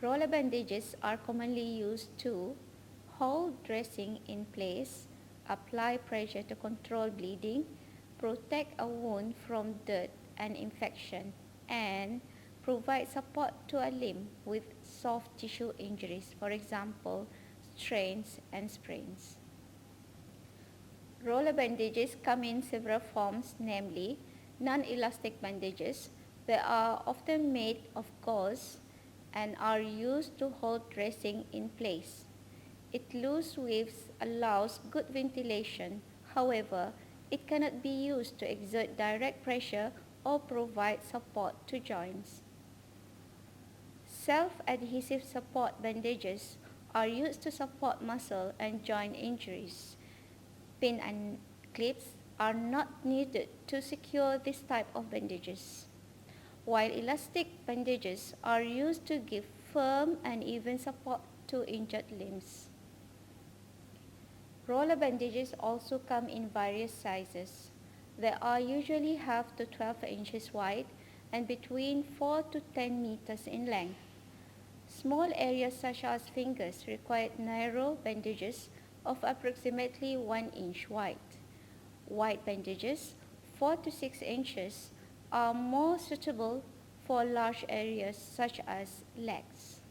Roller bandages are commonly used to hold dressing in place, apply pressure to control bleeding, protect a wound from dirt and infection, and provide support to a limb with soft tissue injuries, for example, strains and sprains. Roller bandages come in several forms, namely non-elastic bandages that are often made of gauze and are used to hold dressing in place. Its loose weaves allows good ventilation. However, it cannot be used to exert direct pressure or provide support to joints. Self-adhesive support bandages are used to support muscle and joint injuries. Pin and clips are not needed to secure this type of bandages, while elastic bandages are used to give firm and even support to injured limbs. Roller bandages also come in various sizes. They are usually half to 12 inches wide and between 4 to 10 meters in length. Small areas such as fingers require narrow bandages of approximately 1 inch wide. Wide bandages, 4 to 6 inches, are more suitable for large areas such as legs.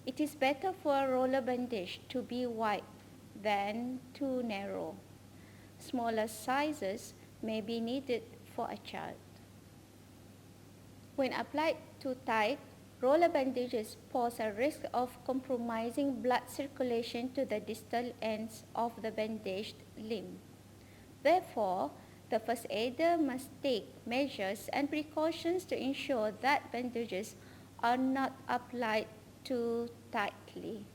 It is better for a roller bandage to be wide than too narrow. Smaller sizes may be needed for a child. When applied too tight, roller bandages pose a risk of compromising blood circulation to the distal ends of the bandaged limb. Therefore, the first aider must take measures and precautions to ensure that bandages are not applied too tightly.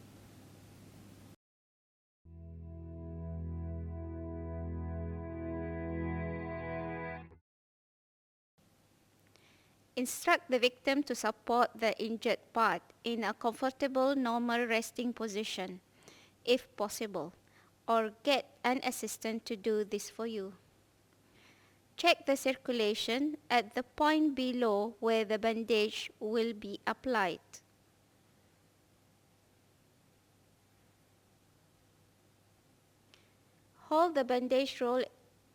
Instruct the victim to support the injured part in a comfortable normal resting position, if possible, or get an assistant to do this for you. Check the circulation at the point below where the bandage will be applied. Hold the bandage roll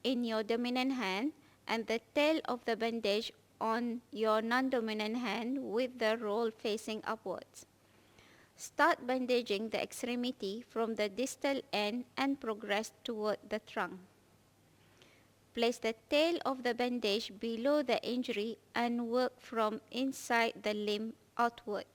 in your dominant hand and the tail of the bandage on your non-dominant hand with the roll facing upwards. Start bandaging the extremity from the distal end and progress toward the trunk. Place the tail of the bandage below the injury and work from inside the limb outward.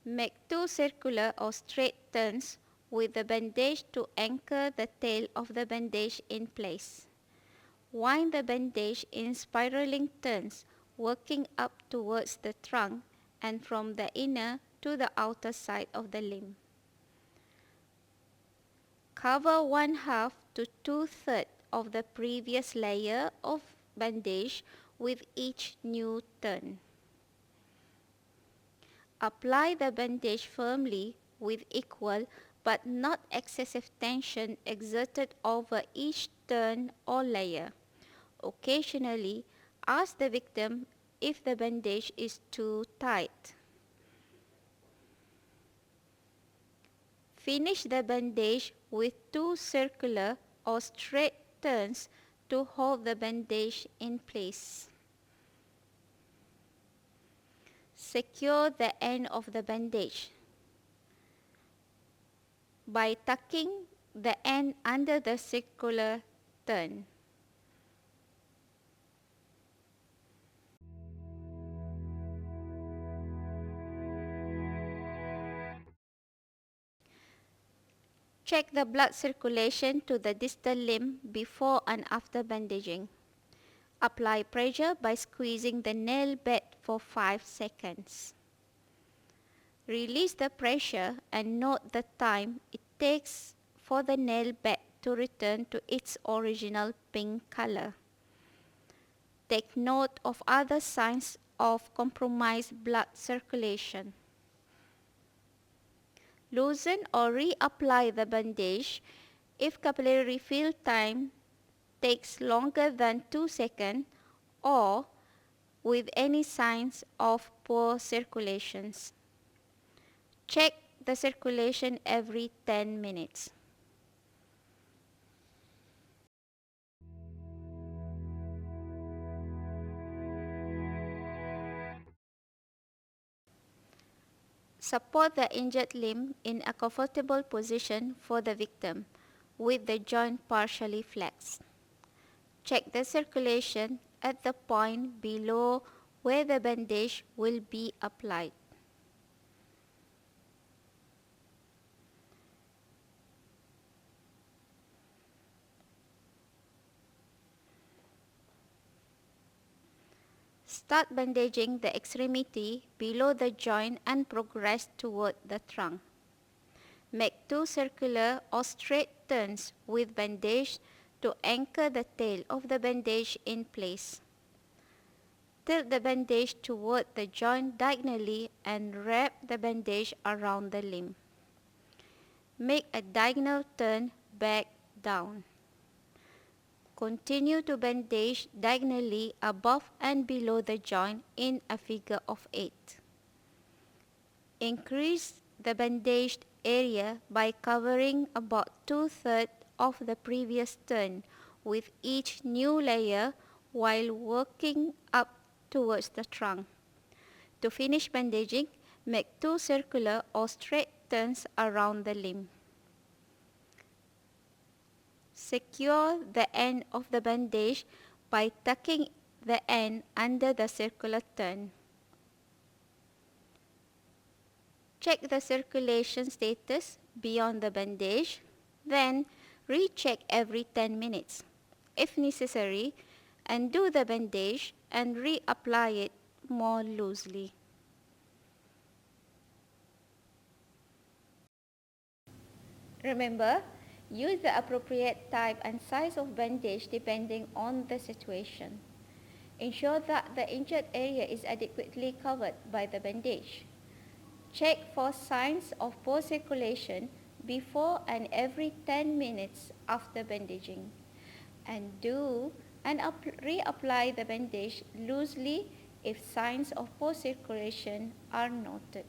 Make 2 circular or straight turns with the bandage to anchor the tail of the bandage in place. Wind the bandage in spiraling turns, working up towards the trunk and from the inner to the outer side of the limb. Cover 1/2 to 2/3 of the previous layer of bandage with each new turn. Apply the bandage firmly with equal but not excessive tension exerted over each turn or layer. Occasionally, ask the victim if the bandage is too tight. Finish the bandage with 2 circular or straight turns to hold the bandage in place. Secure the end of the bandage by tucking the end under the circular turn. Check the blood circulation to the distal limb before and after bandaging. Apply pressure by squeezing the nail bed for 5 seconds. Release the pressure and note the time it takes for the nail bed to return to its original pink color. Take note of other signs of compromised blood circulation. Loosen or reapply the bandage if capillary refill time takes longer than 2 seconds or with any signs of poor circulations. Check the circulation every 10 minutes. Support the injured limb in a comfortable position for the victim, with the joint partially flexed. Check the circulation at the point below where the bandage will be applied. Start bandaging the extremity below the joint and progress toward the trunk. Make 2 circular or straight turns with bandage to anchor the tail of the bandage in place. Tilt the bandage toward the joint diagonally and wrap the bandage around the limb. Make a diagonal turn back down. Continue to bandage diagonally above and below the joint in a figure of 8. Increase the bandaged area by covering about 2/3 of the previous turn with each new layer while working up towards the trunk. To finish bandaging, make 2 circular or straight turns around the limb. Secure the end of the bandage by tucking the end under the circular turn. Check the circulation status beyond the bandage, then recheck every 10 minutes. If necessary, undo the bandage and reapply it more loosely. Remember, use the appropriate type and size of bandage depending on the situation. Ensure that the injured area is adequately covered by the bandage. Check for signs of poor circulation before and every 10 minutes after bandaging. And do and reapply the bandage loosely if signs of poor circulation are noted.